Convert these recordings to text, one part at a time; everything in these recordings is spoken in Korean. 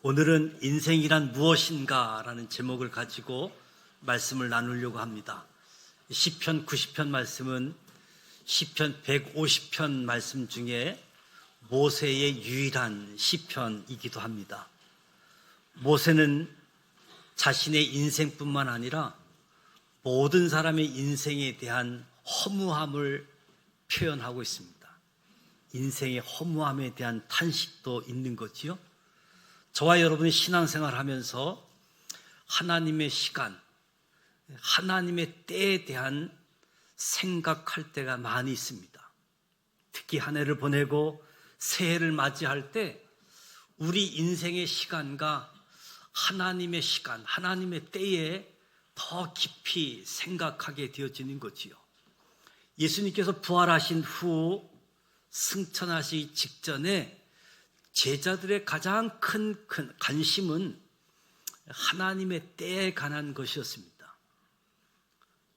오늘은 인생이란 무엇인가 라는 제목을 가지고 말씀을 나누려고 합니다. 시편 90편 말씀은 시편 150편 말씀 중에 모세의 유일한 시편이기도 합니다. 모세는 자신의 인생뿐만 아니라 모든 사람의 인생에 대한 허무함을 표현하고 있습니다. 인생의 허무함에 대한 탄식도 있는 거지요. 저와 여러분이 신앙생활 하면서 하나님의 시간, 하나님의 때에 대한 생각할 때가 많이 있습니다. 특히 한 해를 보내고 새해를 맞이할 때 우리 인생의 시간과 하나님의 시간, 하나님의 때에 더 깊이 생각하게 되어지는 거지요. 예수님께서 부활하신 후 승천하시기 직전에 제자들의 가장 큰 관심은 하나님의 때에 관한 것이었습니다.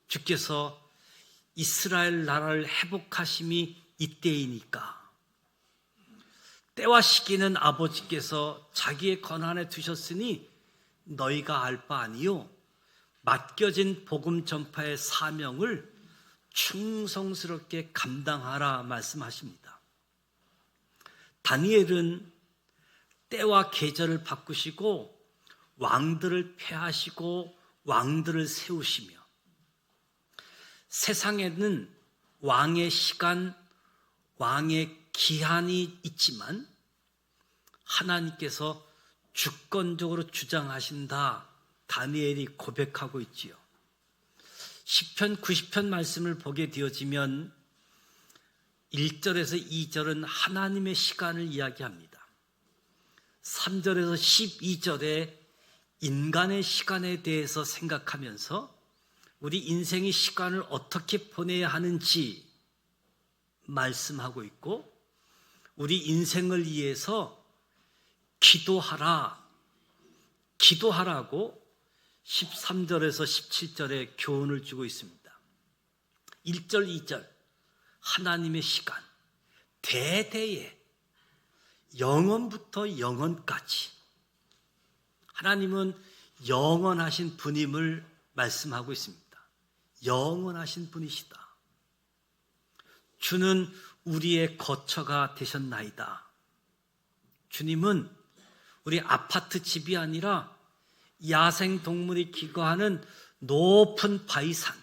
주께서 이스라엘 나라를 회복하심이 이때이니까 때와 시기는 아버지께서 자기의 권한에 두셨으니 너희가 알 바 아니요 맡겨진 복음 전파의 사명을 충성스럽게 감당하라 말씀하십니다. 다니엘은 때와 계절을 바꾸시고 왕들을 폐하시고 왕들을 세우시며 세상에는 왕의 시간, 왕의 기한이 있지만 하나님께서 주권적으로 주장하신다. 다니엘이 고백하고 있지요. 시편 90편 말씀을 보게 되어지면 1절에서 2절은 하나님의 시간을 이야기합니다. 3절에서 12절에 인간의 시간에 대해서 생각하면서 우리 인생의 시간을 어떻게 보내야 하는지 말씀하고 있고, 우리 인생을 위해서 기도하라고 13절에서 17절에 교훈을 주고 있습니다. 1절, 2절 하나님의 시간, 대대에 영원부터 영원까지 하나님은 영원하신 분임을 말씀하고 있습니다. 영원하신 분이시다. 주는 우리의 거처가 되셨나이다. 주님은 우리 아파트 집이 아니라 야생동물이 기거하는 높은 바위산,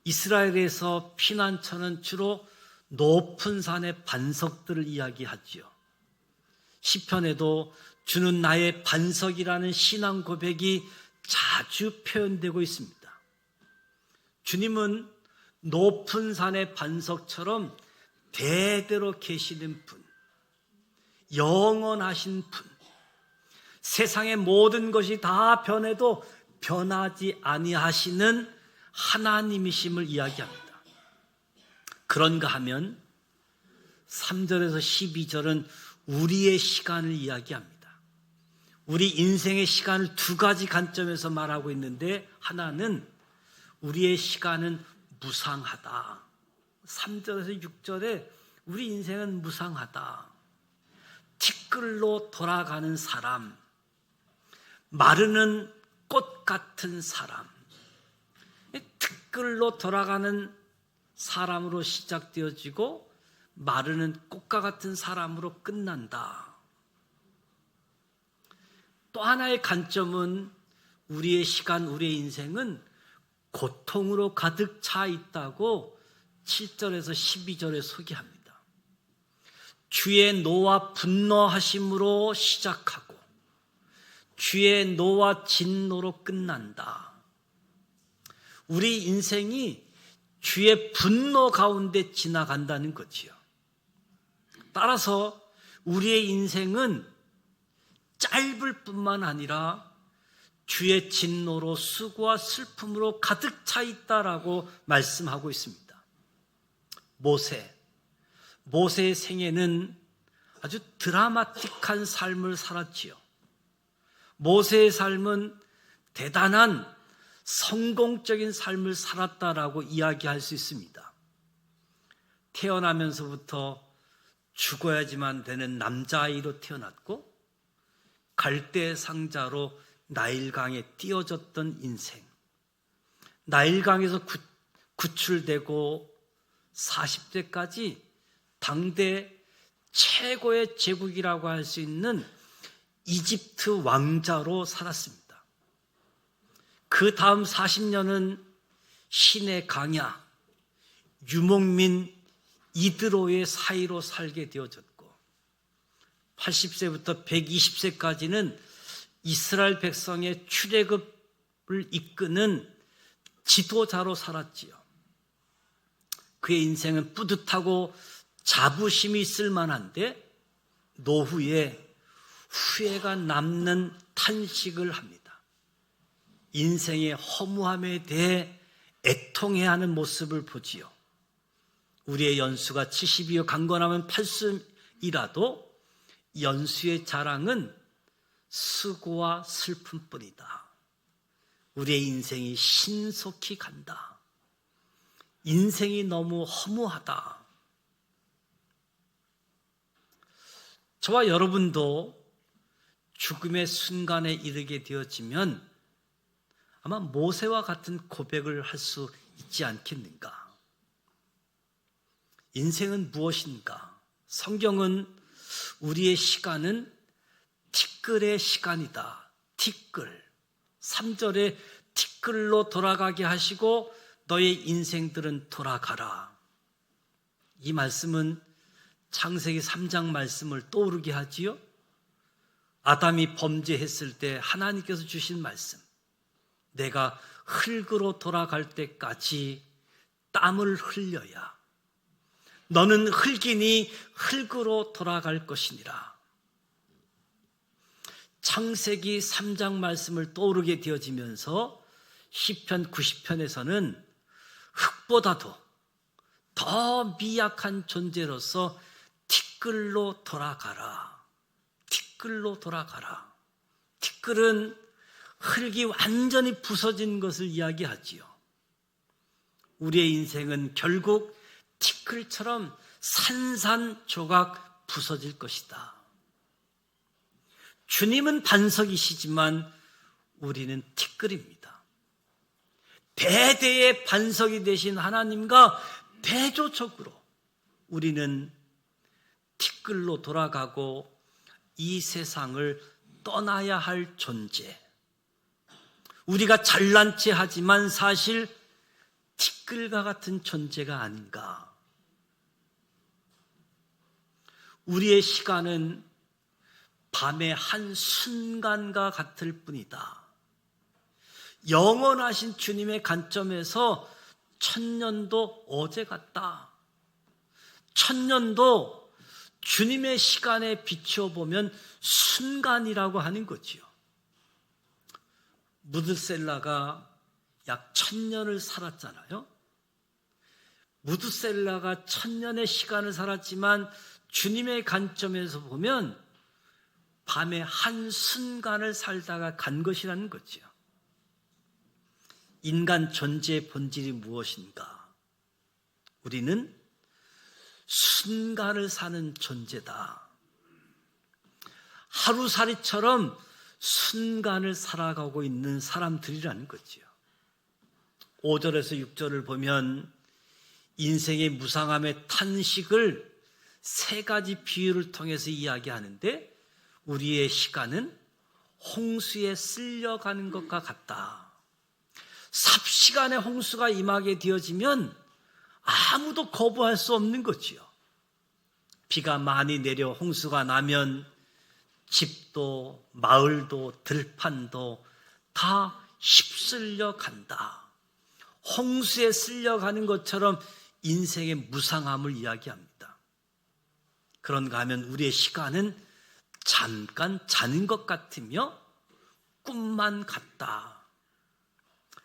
이스라엘에서 피난처는 주로 높은 산의 반석들을 이야기하지요. 시편에도 주는 나의 반석이라는 신앙 고백이 자주 표현되고 있습니다. 주님은 높은 산의 반석처럼 대대로 계시는 분, 영원하신 분, 세상의 모든 것이 다 변해도 변하지 아니하시는 하나님이심을 이야기합니다. 그런가 하면 3절에서 12절은 우리의 시간을 이야기합니다. 우리 인생의 시간을 두 가지 관점에서 말하고 있는데, 하나는 우리의 시간은 무상하다. 3절에서 6절에 우리 인생은 무상하다. 티끌로 돌아가는 사람, 마르는 꽃 같은 사람, 티끌로 돌아가는 사람으로 시작되어지고 마르는 꽃과 같은 사람으로 끝난다. 또 하나의 관점은 우리의 시간, 우리의 인생은 고통으로 가득 차 있다고 7절에서 12절에 소개합니다. 주의 노와 분노하심으로 시작하고 주의 노와 진노로 끝난다. 우리 인생이 주의 분노 가운데 지나간다는 거지요. 따라서 우리의 인생은 짧을 뿐만 아니라 주의 진노로 수고와 슬픔으로 가득 차 있다라고 말씀하고 있습니다. 모세의 생애는 아주 드라마틱한 삶을 살았지요. 모세의 삶은 대단한 성공적인 삶을 살았다라고 이야기할 수 있습니다. 태어나면서부터 죽어야지만 되는 남자아이로 태어났고 갈대 상자로 나일강에 띄어졌던 인생. 나일강에서 구출되고 40대까지 당대 최고의 제국이라고 할 수 있는 이집트 왕자로 살았습니다. 그 다음 40년은 신의 강야, 유목민 이드로의 사이로 살게 되어졌고 80세부터 120세까지는 이스라엘 백성의 출애굽을 이끄는 지도자로 살았지요. 그의 인생은 뿌듯하고 자부심이 있을 만한데 노후에 후회가 남는 탄식을 합니다. 인생의 허무함에 대해 애통해하는 모습을 보지요. 우리의 연수가 70이요 강건하면 80이라도 연수의 자랑은 수고와 슬픔뿐이다. 우리의 인생이 신속히 간다. 인생이 너무 허무하다. 저와 여러분도 죽음의 순간에 이르게 되어지면 아마 모세와 같은 고백을 할 수 있지 않겠는가? 인생은 무엇인가? 성경은 우리의 시간은 티끌의 시간이다. 티끌. 3절에 티끌로 돌아가게 하시고 너의 인생들은 돌아가라. 이 말씀은 창세기 3장 말씀을 떠오르게 하지요. 아담이 범죄했을 때 하나님께서 주신 말씀. 내가 흙으로 돌아갈 때까지 땀을 흘려야 너는 흙이니 흙으로 돌아갈 것이니라. 창세기 3장 말씀을 떠오르게 되어지면서 시편 90편에서는 흙보다도 더 미약한 존재로서 티끌로 돌아가라. 티끌로 돌아가라. 티끌은 흙이 완전히 부서진 것을 이야기하지요. 우리의 인생은 결국 티끌처럼 산산조각 부서질 것이다. 주님은 반석이시지만 우리는 티끌입니다. 대대의 반석이 되신 하나님과 대조적으로 우리는 티끌로 돌아가고 이 세상을 떠나야 할 존재. 우리가 잘난 체 하지만 사실 티끌과 같은 존재가 아닌가. 우리의 시간은 밤의 한 순간과 같을 뿐이다. 영원하신 주님의 관점에서 천년도 어제 같다. 천년도 주님의 시간에 비춰보면 순간이라고 하는 거지요. 무드셀라가 약 1000년을 살았잖아요. 무드셀라가 1000년의 시간을 살았지만 주님의 관점에서 보면 밤의 한 순간을 살다가 간 것이라는 거죠. 인간 존재의 본질이 무엇인가? 우리는 순간을 사는 존재다. 하루살이처럼 순간을 살아가고 있는 사람들이라는 거죠. 5절에서 6절을 보면 인생의 무상함의 탄식을 3가지 비유를 통해서 이야기하는데 우리의 시간은 홍수에 쓸려가는 것과 같다. 삽시간에 홍수가 임하게 되어지면 아무도 거부할 수 없는 거지요. 비가 많이 내려 홍수가 나면 집도 마을도 들판도 다 휩쓸려 간다. 홍수에 쓸려가는 것처럼 인생의 무상함을 이야기합니다. 그런가 하면 우리의 시간은 잠깐 자는 것 같으며 꿈만 같다.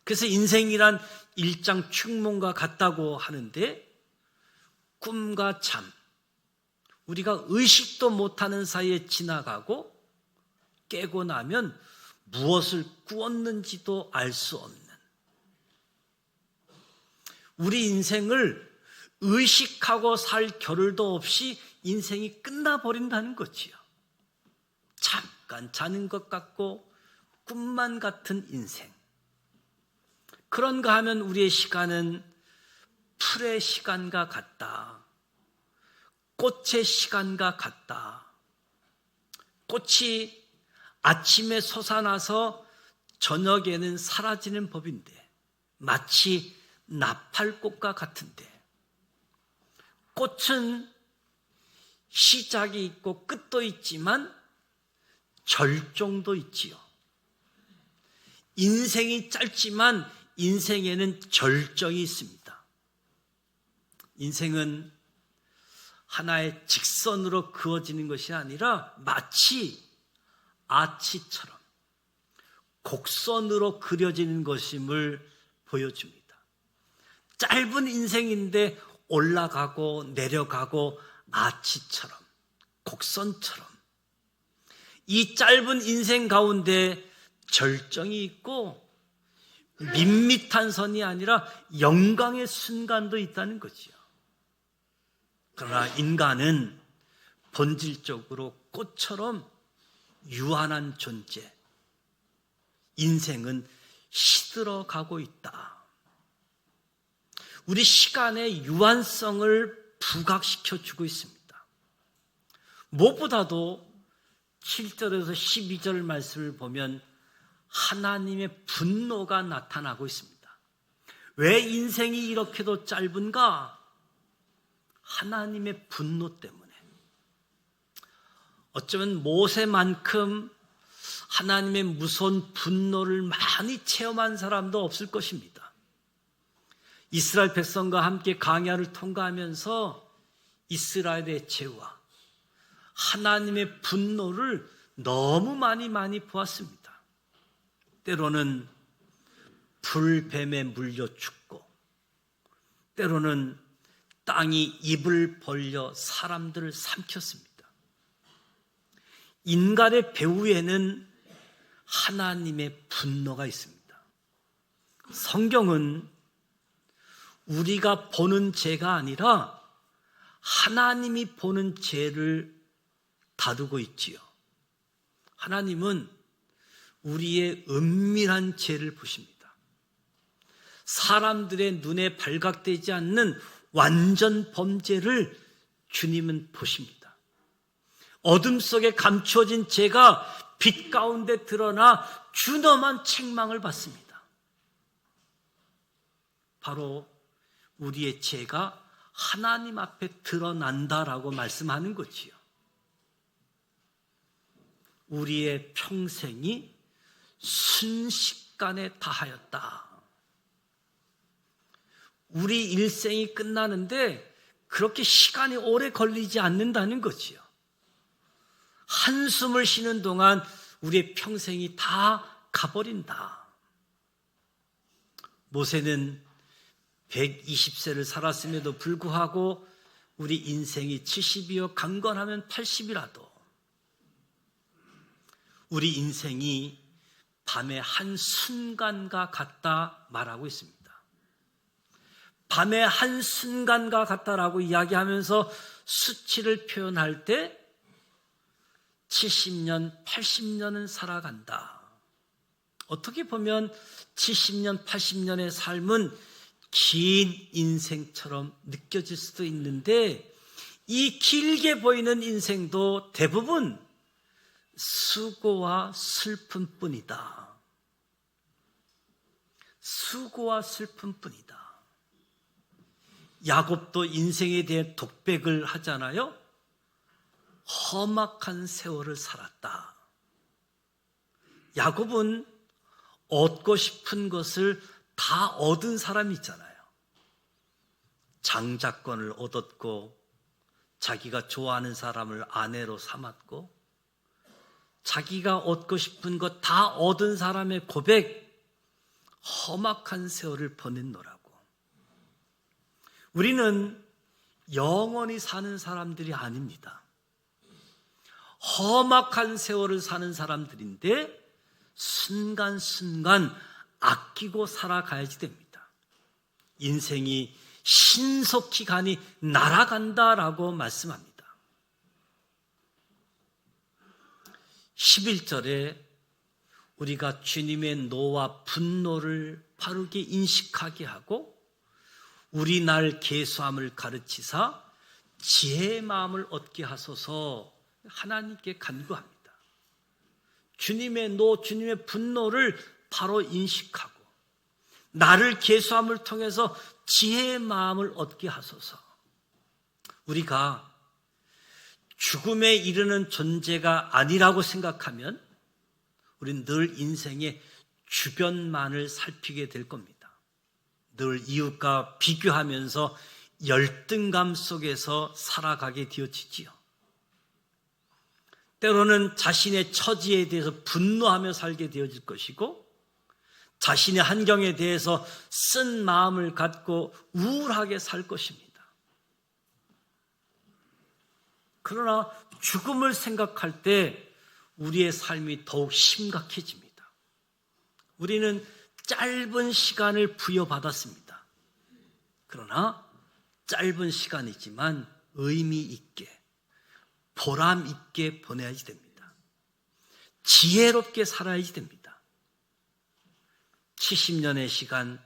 그래서 인생이란 일장 충몽과 같다고 하는데 꿈과 잠, 우리가 의식도 못하는 사이에 지나가고 깨고 나면 무엇을 꾸었는지도 알 수 없는, 우리 인생을 의식하고 살 겨를도 없이 인생이 끝나버린다는 거지요. 잠깐 자는 것 같고 꿈만 같은 인생. 그런가 하면 우리의 시간은 풀의 시간과 같다. 꽃의 시간과 같다. 꽃이 아침에 솟아나서 저녁에는 사라지는 법인데 마치 나팔꽃과 같은데 꽃은 시작이 있고 끝도 있지만 절정도 있지요. 인생이 짧지만 인생에는 절정이 있습니다. 인생은 하나의 직선으로 그어지는 것이 아니라 마치 아치처럼 곡선으로 그려지는 것임을 보여줍니다. 짧은 인생인데 올라가고 내려가고 아치처럼 곡선처럼 이 짧은 인생 가운데 절정이 있고 밋밋한 선이 아니라 영광의 순간도 있다는 거지요. 그러나 인간은 본질적으로 꽃처럼 유한한 존재, 인생은 시들어가고 있다. 우리 시간의 유한성을 부각시켜주고 있습니다. 무엇보다도 7절에서 12절 말씀을 보면 하나님의 분노가 나타나고 있습니다. 왜 인생이 이렇게도 짧은가? 하나님의 분노 때문에. 어쩌면 모세만큼 하나님의 무서운 분노를 많이 체험한 사람도 없을 것입니다. 이스라엘 백성과 함께 광야를 통과하면서 이스라엘의 죄와 하나님의 분노를 너무 많이 보았습니다. 때로는 불뱀에 물려 죽고 때로는 땅이 입을 벌려 사람들을 삼켰습니다. 인간의 배후에는 하나님의 분노가 있습니다. 성경은 우리가 보는 죄가 아니라 하나님이 보는 죄를 다루고 있지요. 하나님은 우리의 은밀한 죄를 보십니다. 사람들의 눈에 발각되지 않는 완전 범죄를 주님은 보십니다. 어둠 속에 감추어진 죄가 빛 가운데 드러나 준엄한 책망을 받습니다. 바로 우리의 죄가 하나님 앞에 드러난다라고 말씀하는 거지요. 우리의 평생이 순식간에 다하였다. 우리 일생이 끝나는데 그렇게 시간이 오래 걸리지 않는다는 거지요. 한숨을 쉬는 동안 우리의 평생이 다 가버린다. 모세는 120세를 살았음에도 불구하고 우리 인생이 70이요 강건하면 80이라도 우리 인생이 밤의 한순간과 같다 말하고 있습니다. 밤의 한순간과 같다라고 이야기하면서 수치를 표현할 때 70년, 80년은 살아간다. 어떻게 보면 70년, 80년의 삶은 긴 인생처럼 느껴질 수도 있는데 이 길게 보이는 인생도 대부분 수고와 슬픔뿐이다. 수고와 슬픔뿐이다. 야곱도 인생에 대해 독백을 하잖아요. 험악한 세월을 살았다. 야곱은 얻고 싶은 것을 다 얻은 사람이 있잖아요. 장자권을 얻었고 자기가 좋아하는 사람을 아내로 삼았고 자기가 얻고 싶은 것 다 얻은 사람의 고백, 험악한 세월을 보냈노라고. 우리는 영원히 사는 사람들이 아닙니다. 험악한 세월을 사는 사람들인데 순간순간 아끼고 살아가야지 됩니다. 인생이 신속히 가니 날아간다라고 말씀합니다. 11절에 우리가 주님의 노와 분노를 바르게 인식하게 하고 우리 날 계수함을 가르치사 지혜의 마음을 얻게 하소서 하나님께 간구합니다. 주님의 노, 주님의 분노를 바로 인식하고 나를 계수함을 통해서 지혜의 마음을 얻게 하소서. 우리가 죽음에 이르는 존재가 아니라고 생각하면 우리는 늘 인생의 주변만을 살피게 될 겁니다. 늘 이웃과 비교하면서 열등감 속에서 살아가게 되어지지요. 때로는 자신의 처지에 대해서 분노하며 살게 되어질 것이고 자신의 환경에 대해서 쓴 마음을 갖고 우울하게 살 것입니다. 그러나 죽음을 생각할 때 우리의 삶이 더욱 심각해집니다. 우리는 짧은 시간을 부여받았습니다. 그러나 짧은 시간이지만 의미 있게, 보람 있게 보내야지 됩니다. 지혜롭게 살아야지 됩니다. 70년의 시간,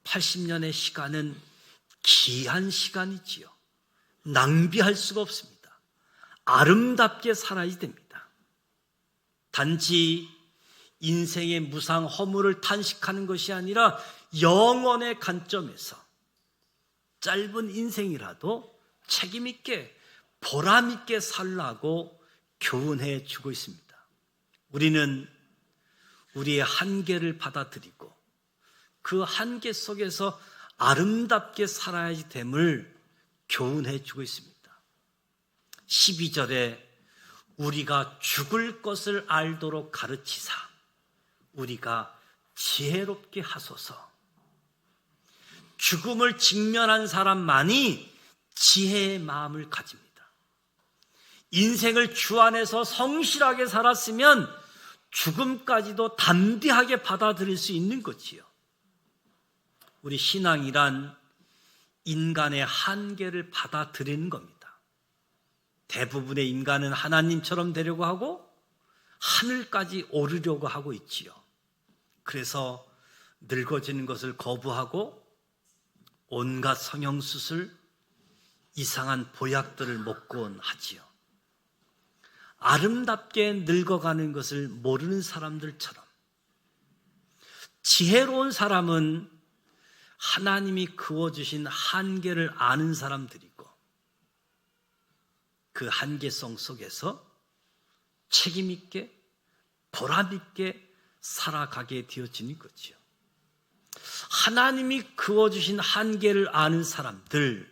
80년의 시간은 귀한 시간이지요. 낭비할 수가 없습니다. 아름답게 살아야지 됩니다. 단지 인생의 무상 허물을 탄식하는 것이 아니라 영원의 관점에서 짧은 인생이라도 책임 있게 보람 있게 살라고 교훈해 주고 있습니다. 우리는 우리의 한계를 받아들이고 그 한계 속에서 아름답게 살아야지 됨을 교훈해 주고 있습니다. 12절에 우리가 죽을 것을 알도록 가르치사 우리가 지혜롭게 하소서. 죽음을 직면한 사람만이 지혜의 마음을 가집니다. 인생을 주 안에서 성실하게 살았으면 죽음까지도 담대하게 받아들일 수 있는 거지요. 우리 신앙이란 인간의 한계를 받아들이는 겁니다. 대부분의 인간은 하나님처럼 되려고 하고 하늘까지 오르려고 하고 있지요. 그래서 늙어지는 것을 거부하고 온갖 성형수술, 이상한 보약들을 먹곤 하지요. 아름답게 늙어가는 것을 모르는 사람들처럼 지혜로운 사람은 하나님이 그어주신 한계를 아는 사람들이고 그 한계성 속에서 책임 있게 보람 있게 살아가게 되어지는 거지요. 하나님이 그어주신 한계를 아는 사람들,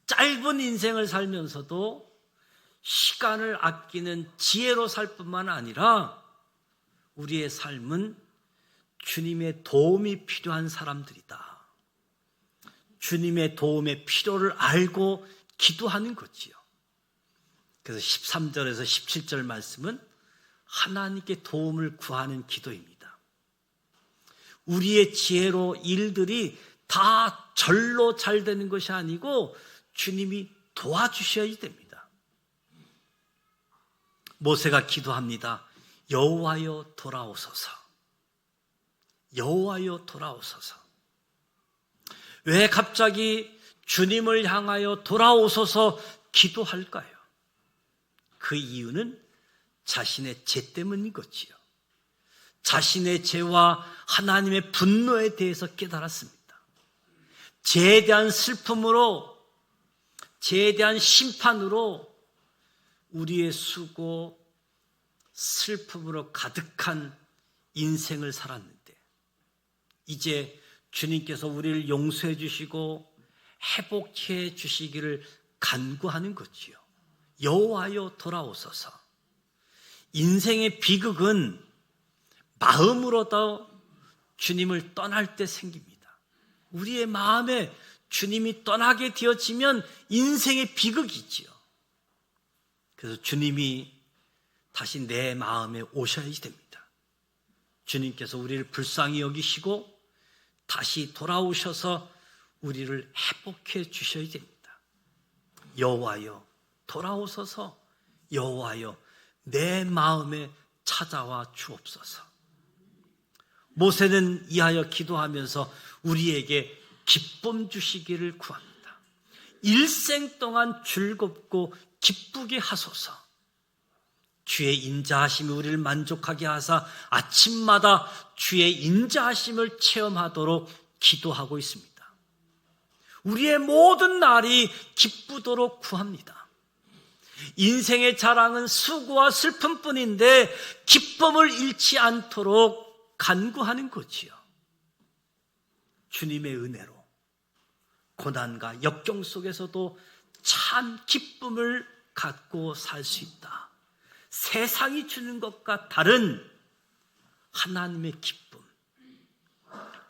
짧은 인생을 살면서도 시간을 아끼는 지혜로 살 뿐만 아니라 우리의 삶은 주님의 도움이 필요한 사람들이다. 주님의 도움의 필요를 알고 기도하는 거지요. 그래서 13절에서 17절 말씀은 하나님께 도움을 구하는 기도입니다. 우리의 지혜로 일들이 다 절로 잘 되는 것이 아니고 주님이 도와주셔야 됩니다. 모세가 기도합니다. 여호와여 돌아오소서. 여호와여 돌아오소서. 왜 갑자기 주님을 향하여 돌아오소서 기도할까요? 그 이유는 자신의 죄 때문인 거지요. 자신의 죄와 하나님의 분노에 대해서 깨달았습니다. 죄에 대한 슬픔으로, 죄에 대한 심판으로 우리의 수고, 슬픔으로 가득한 인생을 살았는데 이제 주님께서 우리를 용서해 주시고 회복해 주시기를 간구하는 거지요. 여호와여 돌아오소서. 인생의 비극은 마음으로도 주님을 떠날 때 생깁니다. 우리의 마음에 주님이 떠나게 되어지면 인생의 비극이지요. 그래서 주님이 다시 내 마음에 오셔야지 됩니다. 주님께서 우리를 불쌍히 여기시고 다시 돌아오셔서 우리를 회복해 주셔야 됩니다. 여호와여 돌아오소서. 여호와여 내 마음에 찾아와 주옵소서. 모세는 이하여 기도하면서 우리에게 기쁨 주시기를 구합니다. 일생 동안 즐겁고 기쁘게 하소서. 주의 인자하심이 우리를 만족하게 하사 아침마다 주의 인자하심을 체험하도록 기도하고 있습니다. 우리의 모든 날이 기쁘도록 구합니다. 인생의 자랑은 수고와 슬픔뿐인데 기쁨을 잃지 않도록 간구하는 거지요. 주님의 은혜로 고난과 역경 속에서도 참 기쁨을 갖고 살 수 있다. 세상이 주는 것과 다른 하나님의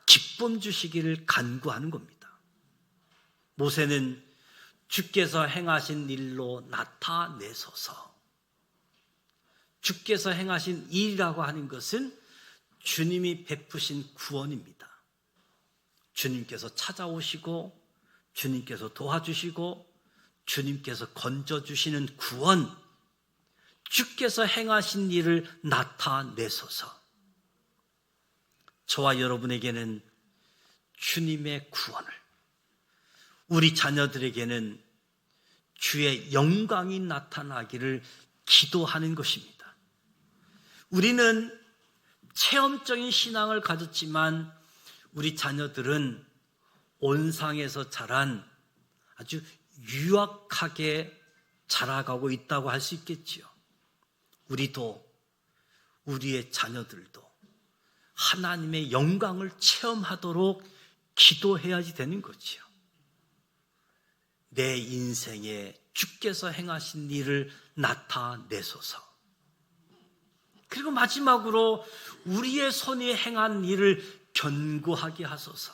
기쁨 주시기를 간구하는 겁니다. 모세는 주께서 행하신 일로 나타내소서. 주께서 행하신 일이라고 하는 것은 주님이 베푸신 구원입니다. 주님께서 찾아오시고 주님께서 도와주시고 주님께서 건져주시는 구원, 주께서 행하신 일을 나타내소서. 저와 여러분에게는 주님의 구원을, 우리 자녀들에게는 주의 영광이 나타나기를 기도하는 것입니다. 우리는 체험적인 신앙을 가졌지만 우리 자녀들은 온상에서 자란 아주 유약하게 자라가고 있다고 할 수 있겠지요. 우리도, 우리의 자녀들도 하나님의 영광을 체험하도록 기도해야지 되는 거지요. 내 인생에 주께서 행하신 일을 나타내소서. 그리고 마지막으로 우리의 손이 행한 일을 견고하게 하소서.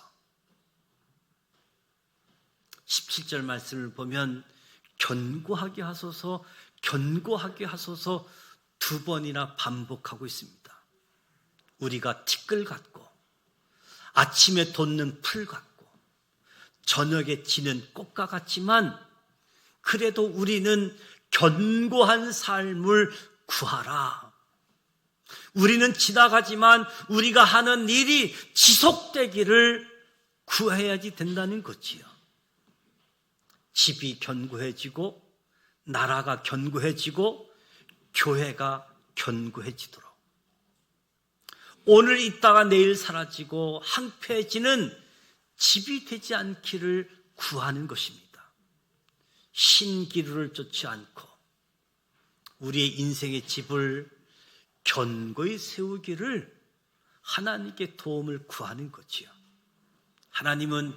17절 말씀을 보면 견고하게 하소서, 견고하게 하소서 두 번이나 반복하고 있습니다. 우리가 티끌 같고 아침에 돋는 풀 같고 저녁에 지는 꽃과 같지만 그래도 우리는 견고한 삶을 구하라. 우리는 지나가지만 우리가 하는 일이 지속되기를 구해야지 된다는 거지요. 집이 견고해지고 나라가 견고해지고 교회가 견고해지도록, 오늘 있다가 내일 사라지고 황폐해지는 집이 되지 않기를 구하는 것입니다. 신기루를 쫓지 않고 우리의 인생의 집을 견고히 세우기를 하나님께 도움을 구하는 거지요. 하나님은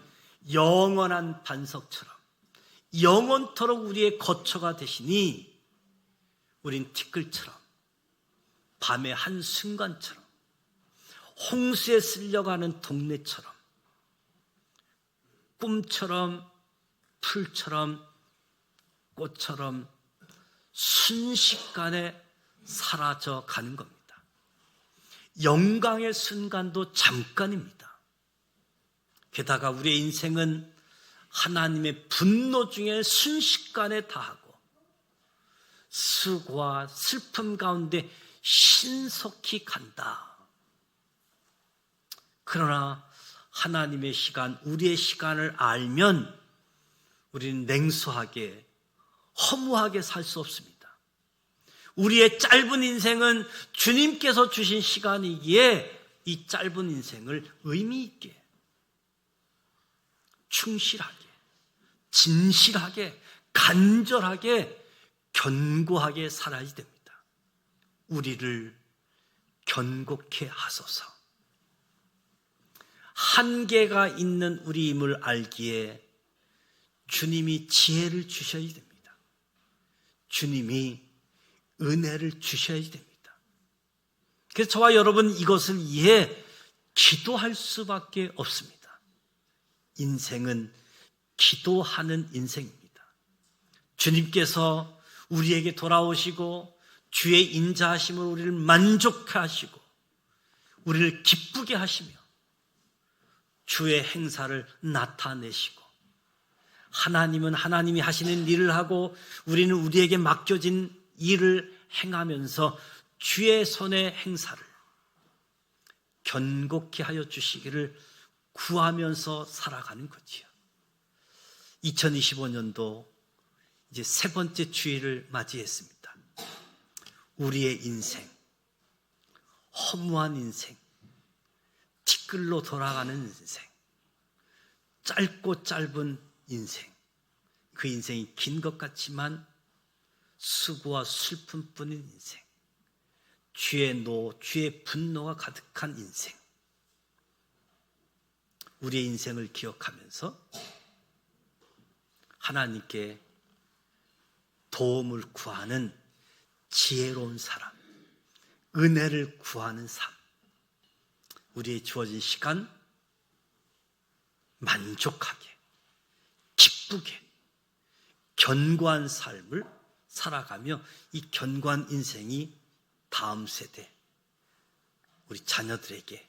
영원한 반석처럼 영원토록 우리의 거처가 되시니 우린 티끌처럼 밤의 한순간처럼 홍수에 쓸려가는 동네처럼 꿈처럼 풀처럼 꽃처럼 순식간에 사라져 가는 겁니다. 영광의 순간도 잠깐입니다. 게다가 우리의 인생은 하나님의 분노 중에 순식간에 다하고 수고와 슬픔 가운데 신속히 간다. 그러나 하나님의 시간, 우리의 시간을 알면 우리는 냉소하게, 허무하게 살 수 없습니다. 우리의 짧은 인생은 주님께서 주신 시간이기에 이 짧은 인생을 의미 있게, 충실하게, 진실하게, 간절하게, 견고하게 살아야 됩니다. 우리를 견고케 하소서. 한계가 있는 우리임을 알기에 주님이 지혜를 주셔야 됩니다. 주님이 은혜를 주셔야 됩니다. 그래서 저와 여러분 이것을 이해 기도할 수밖에 없습니다. 인생은 기도하는 인생입니다. 주님께서 우리에게 돌아오시고 주의 인자하심으로 우리를 만족케 하시고 우리를 기쁘게 하시며 주의 행사를 나타내시고, 하나님은 하나님이 하시는 일을 하고 우리는 우리에게 맡겨진 일을 행하면서 주의 손의 행사를 견고케 하여 주시기를 구하면서 살아가는 거지요. 2025년도 이제 세 번째 주일을 맞이했습니다. 우리의 인생, 허무한 인생, 티끌로 돌아가는 인생, 짧고 짧은 인생, 그 인생이 긴 것 같지만 수고와 슬픔뿐인 인생, 주의 분노가 가득한 인생, 우리의 인생을 기억하면서 하나님께 도움을 구하는 지혜로운 사람, 은혜를 구하는 삶, 우리의 주어진 시간 만족하게, 기쁘게, 견고한 삶을 살아가며 이 견고한 인생이 다음 세대, 우리 자녀들에게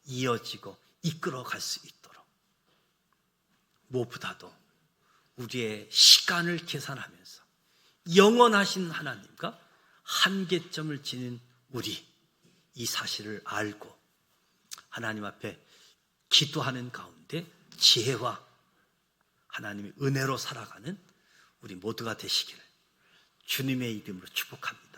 이어지고 이끌어갈 수 있도록 무엇보다도 우리의 시간을 계산하면서 영원하신 하나님과 한계점을 지닌 우리, 이 사실을 알고 하나님 앞에 기도하는 가운데 지혜와 하나님의 은혜로 살아가는 우리 모두가 되시기를 주님의 이름으로 축복합니다.